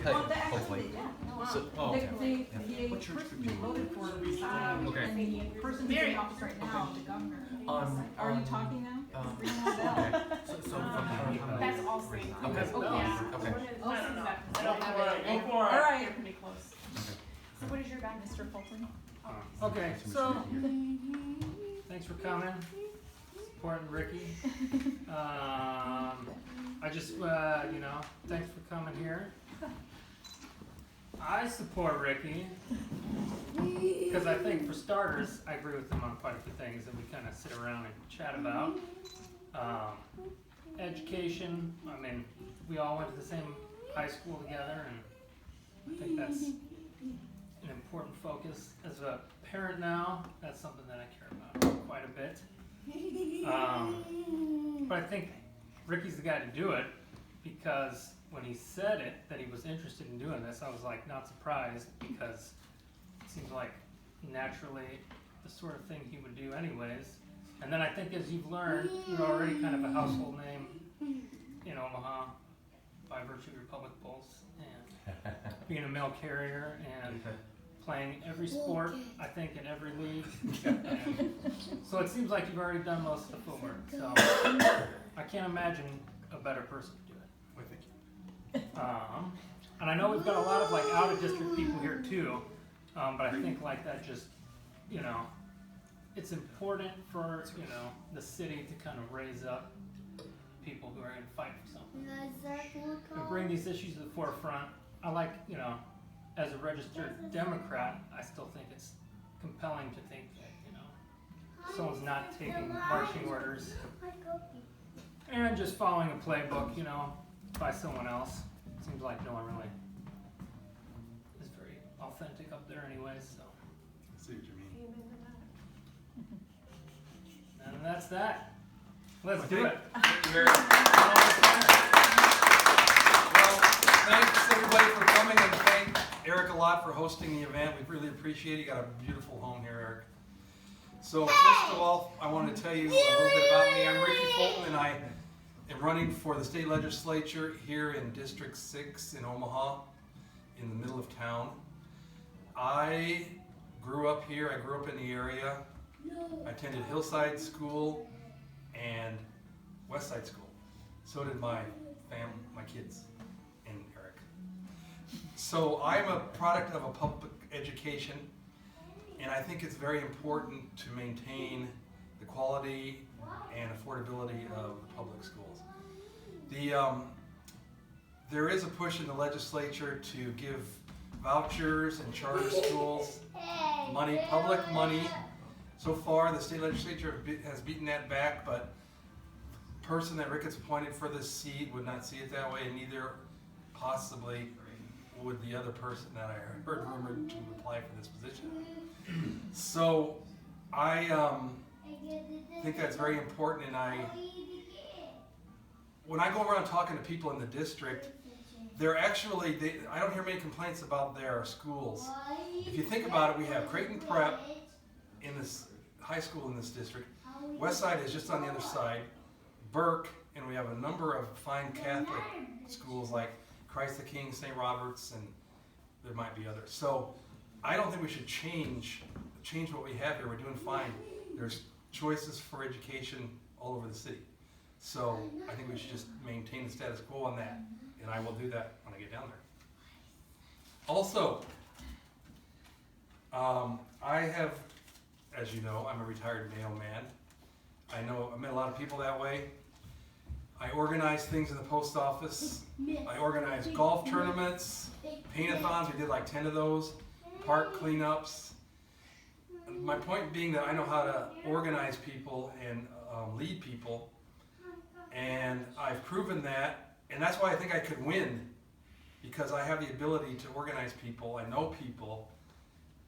Well, hopefully. So, oh, okay. They voted for the Okay. and the person who's in office right now, the governor. Are you talking now? Okay. So That's all same. Okay. Okay. Okay. All right. You're pretty close. Okay. So what is your back, Mr. Fulton? Okay, so thanks for coming, supporting Ricky. I just, thanks for coming here. I support Ricky because I think, for starters, I agree with him on quite a few things that we kind of sit around and chat about. Education, I mean, we all went to the same high school together, and I think that's an important focus. As a parent now, that's something that I care about quite a bit. But I think Ricky's the guy to do it, because when he said it, that he was interested in doing this, I was like not surprised, because it seems like naturally the sort of thing he would do anyways. And then I think, as you've learned, you're already kind of a household name in Omaha by virtue of your public pulse and being a mail carrier and playing every sport, I think, in every league. And so it seems like you've already done most of the footwork. So I can't imagine a better person to do it. Wait, thank you. And I know we've got a lot of like out of district people here too, but I think like that just, it's important for, the city to kind of raise up people who are going to fight for something and bring these issues to the forefront. I like, as a registered Democrat, I still think it's compelling to think that, someone's not taking marching orders and just following a playbook, by someone else. It seems like no one really is very authentic up there anyways, so. I see what you mean. And that's that. Let's do it. Thank you very much. Well, thanks everybody for coming, and thank Eric a lot for hosting the event. We really appreciate it. You got a beautiful home here, Eric. So first of all, I want to tell you a little bit about me. I'm Ricky Fulton, and I am running for the state legislature here in District 6 in Omaha, in the middle of town. I grew up here. I grew up in the area. I attended Hillside School and Westside School. So did my kids and Eric. So I'm a product of a public education, and I think it's very important to maintain the quality and affordability of the public schools. There is a push in the legislature to give vouchers and charter schools money, public money. So far, the state legislature has beaten that back, but the person that Rick has appointed for this seat would not see it that way, and neither possibly would the other person that I heard rumored to apply for this position. So I think that's very important, and when I go around talking to people in the district, I don't hear many complaints about their schools. If you think about it, we have Creighton Prep in this high school in this district. Westside is just on the other side. Burke, and we have a number of fine Catholic schools like Christ the King, St. Robert's, and there might be others. So I don't think we should change what we have here. We're doing fine. There's choices for education all over the city. So I think we should just maintain the status quo on that, and I will do that when I get down there. Also, I have, as you know, I'm a retired mailman. I met a lot of people that way. I organize things in the post office. I organize golf tournaments, paint-a-thons. We did like 10 of those, park cleanups. My point being that I know how to organize people and lead people, and I've proven that, and that's why I think I could win, because I have the ability to organize people. I know people,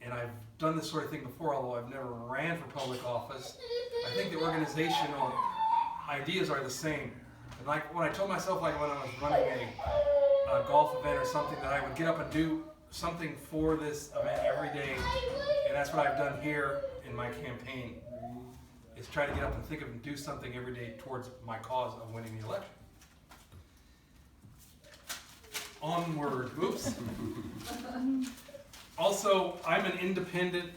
and I've done this sort of thing before, although I've never ran for public office. I think the organizational ideas are the same. And like when I told myself, like when I was running a golf event or something, that I would get up and do something for this event every day, and that's what I've done here in my campaign, is try to get up and think of and do something every day towards my cause of winning the election. Onward. Oops. Also, I'm an independent,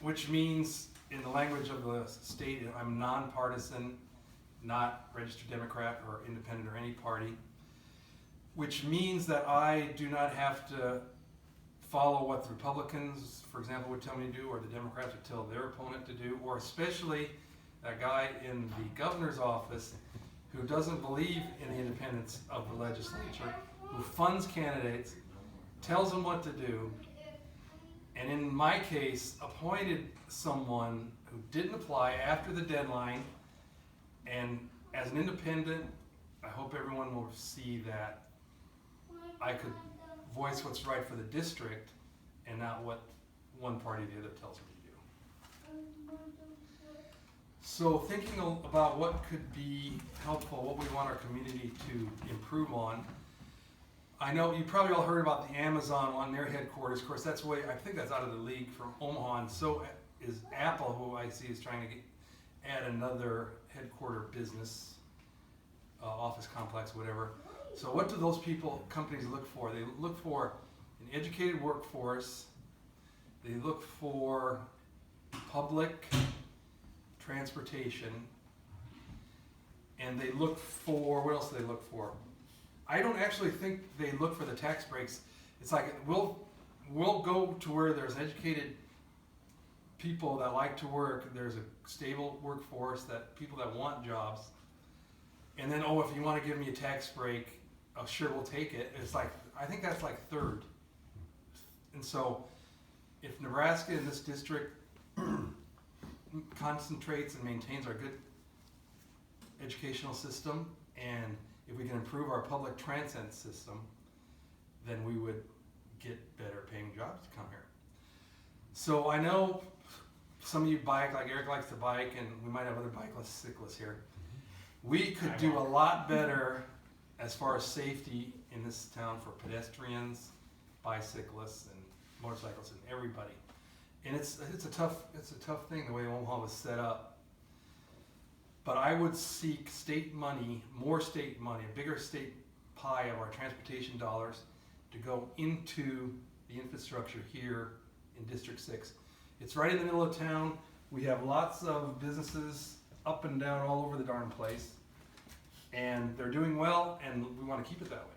which means, in the language of the state, I'm nonpartisan, not registered Democrat or independent or any party, which means that I do not have to follow what the Republicans, for example, would tell me to do, or the Democrats would tell their opponent to do, or especially that guy in the governor's office who doesn't believe in the independence of the legislature, who funds candidates, tells them what to do, and in my case, appointed someone who didn't apply after the deadline. And as an independent, I hope everyone will see that I could voice what's right for the district and not what one party or the other tells me to do. So thinking about what could be helpful, what we want our community to improve on, I know you probably all heard about the Amazon on their headquarters. Of course, that's I think that's out of the league from Omaha, and so is Apple, who I see is trying to add another headquarter business, office complex, whatever. So what do those companies look for? They look for an educated workforce. They look for public transportation. And they look for, what else do they look for? I don't actually think they look for the tax breaks. It's like, we'll go to where there's educated people that like to work, there's a stable workforce, that people that want jobs. And then, if you want to give me a tax break, oh, sure, we'll take it. It's like, I think that's like third. And so, if Nebraska in this district concentrates and maintains our good educational system, and if we can improve our public transit system, then we would get better paying jobs to come here. So I know some of you bike, like Eric likes to bike, and we might have other cyclists here. We could do a lot better as far as safety in this town for pedestrians, bicyclists, and motorcycles, and everybody. And it's a tough thing the way Omaha was set up. But I would seek state money, more state money, a bigger state pie of our transportation dollars to go into the infrastructure here in District 6. It's right in the middle of town. We have lots of businesses up and down all over the darn place. And they're doing well, and we want to keep it that way.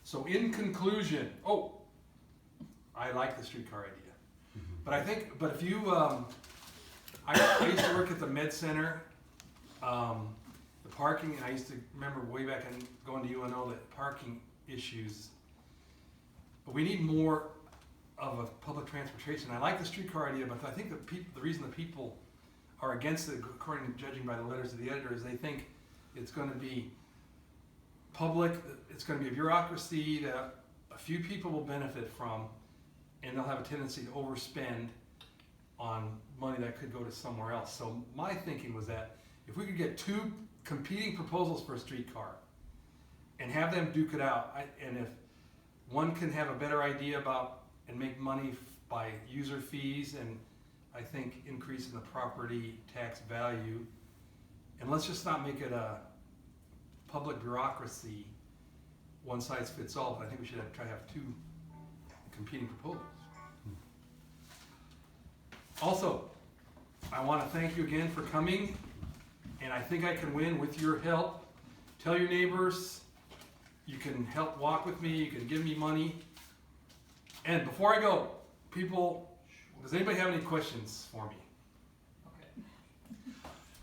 So in conclusion, I like the streetcar idea. But if you, I used to work at the Med Center, the parking, and I used to remember way back in going to UNO that parking issues, but we need more of a public transportation. I like the streetcar idea, but I think the reason the people are against it, according to judging by the letters of the editor, is they think it's going to be public, it's going to be a bureaucracy that a few people will benefit from, and they'll have a tendency to overspend on money that could go to somewhere else. So my thinking was that if we could get two competing proposals for a streetcar and have them duke it out, and if one can have a better idea about and make money by user fees, and I think increasing the property tax value, and let's just not make it a public bureaucracy, one size fits all, but I think we should try to have two competing proposals. Also, I want to thank you again for coming, and I think I can win with your help. Tell your neighbors, you can help walk with me, you can give me money. And before I go, people, does anybody have any questions for me? Okay.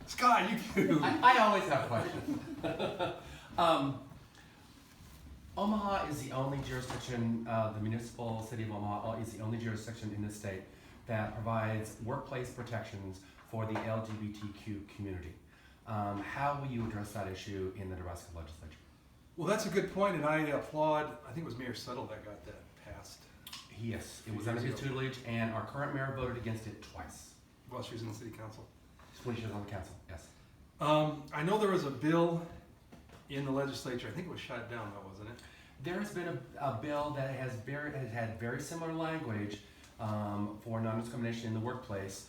Scott, you do. I always have questions. Omaha is the only jurisdiction, the municipal city of Omaha is the only jurisdiction in the state that provides workplace protections for the LGBTQ community. How will you address that issue in the Nebraska legislature? Well, that's a good point, and I applaud, I think it was Mayor Settle that got that passed. Yes, it was under his tutelage, and our current mayor voted against it twice. While she was in the city council. When she was on the council, yes. I know there was a bill in the legislature, I think it was shot down though, wasn't it? There has been a bill that has had very similar language for non-discrimination in the workplace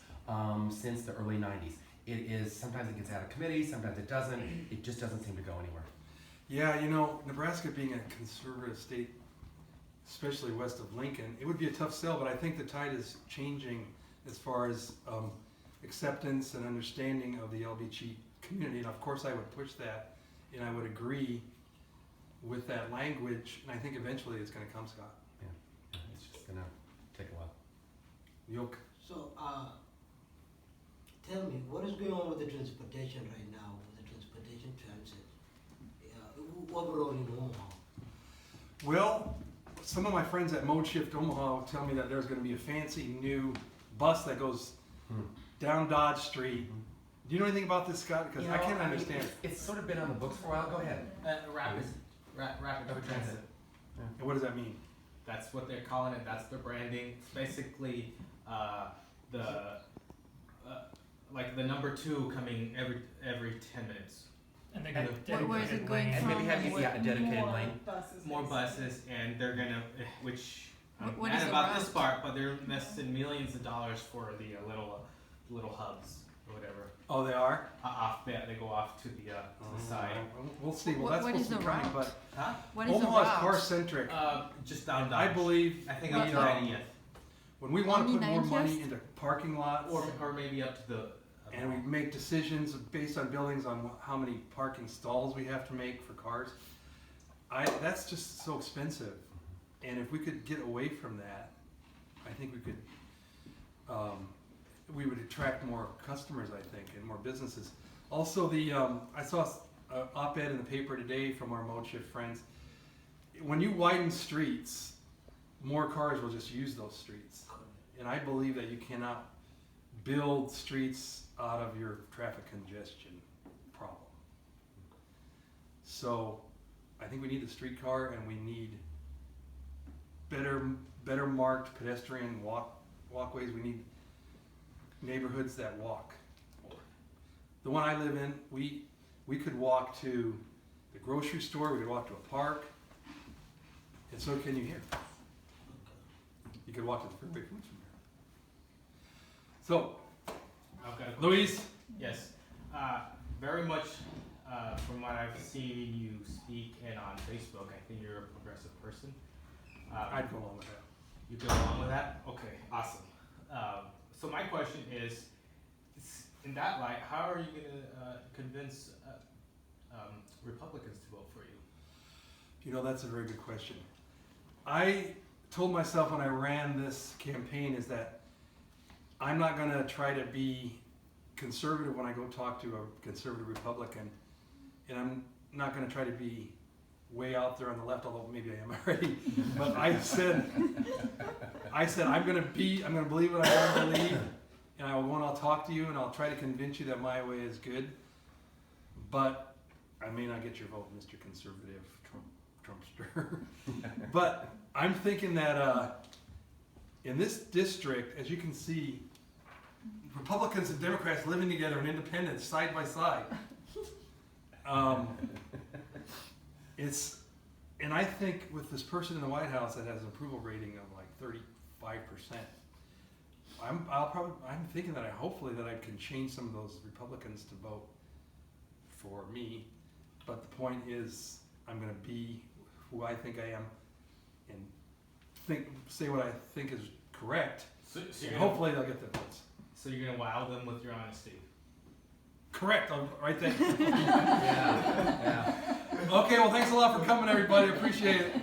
since the early 90s. Sometimes it gets out of committee, sometimes it doesn't. It just doesn't seem to go anywhere. Yeah, you know, Nebraska being a conservative state, especially west of Lincoln, it would be a tough sell, but I think the tide is changing as far as acceptance and understanding of the LBG community. And of course I would push that, and I would agree with that language, and I think eventually it's gonna come, Scott. Yeah, it's just gonna take a while. Yoke. So, tell me, what is going on with the transportation right now, with the transportation transit? Overall in Omaha? Well, some of my friends at Mode Shift Omaha tell me that there's gonna be a fancy new bus that goes down Dodge Street. Do you know anything about this, Scott? Because I can't understand. It's sort of been on the books for a while. Go ahead. Rapid Rapid transit. And what does that mean? That's what they're calling it. That's their branding. It's basically like the number 2 coming every 10 minutes. And they got a Where is it dedicated going lane. And maybe have from? a dedicated lane. More buses, and they're gonna, which I'm What mad is the about this route? part, but they're investing millions of dollars for the little hubs or whatever. Oh, they are? Off there, they go off to the side. We'll see. Well, What- that's what supposed is to be the coming, route? but Huh? What is the Omaha is route? car centric. Just down I Dodge. believe I think up to we, 90th, when we want to Only put more 90th? money into parking lots or maybe up to the. and we make decisions based on buildings on how many parking stalls we have to make for cars, that's just so expensive. And if we could get away from that, I think we could, we would attract more customers, I think, and more businesses. Also, I saw an op-ed in the paper today from our Mode Shift friends. When you widen streets, more cars will just use those streets. And I believe that you cannot build streets out of your traffic congestion problem. So I think we need the streetcar, and we need better marked pedestrian walkways. We need neighborhoods that walk. The one I live in, we could walk to the grocery store, we could walk to a park, and so can you here. You could walk to the Fairway Foods from here. So, I've got a question. Luis, Yes, very much from what I've seen you speak and on Facebook, I think you're a progressive person. I'd go along with that. You go along with that? Okay, awesome. So my question is, in that light, how are you gonna convince Republicans to vote for you? You know, that's a very good question. I told myself when I ran this campaign is that I'm not going to try to be conservative when I go talk to a conservative Republican, and I'm not going to try to be way out there on the left, although maybe I am already. But I said I'm going to believe what I want to believe, and I will go and I'll talk to you, and I'll try to convince you that my way is good. But I may not get your vote, Mr. Conservative Trumpster. But I'm thinking that in this district, as you can see, Republicans and Democrats living together and independents side by side. And I think with this person in the White House that has an approval rating of like 35%, I'm thinking that hopefully that I can change some of those Republicans to vote for me. But the point is, I'm going to be who I think I am, and say what I think is correct. So And hopefully they'll get the votes. So you're gonna wow them with your honesty. Correct, I'm right there. Yeah. Okay, well, thanks a lot for coming, everybody. Appreciate it.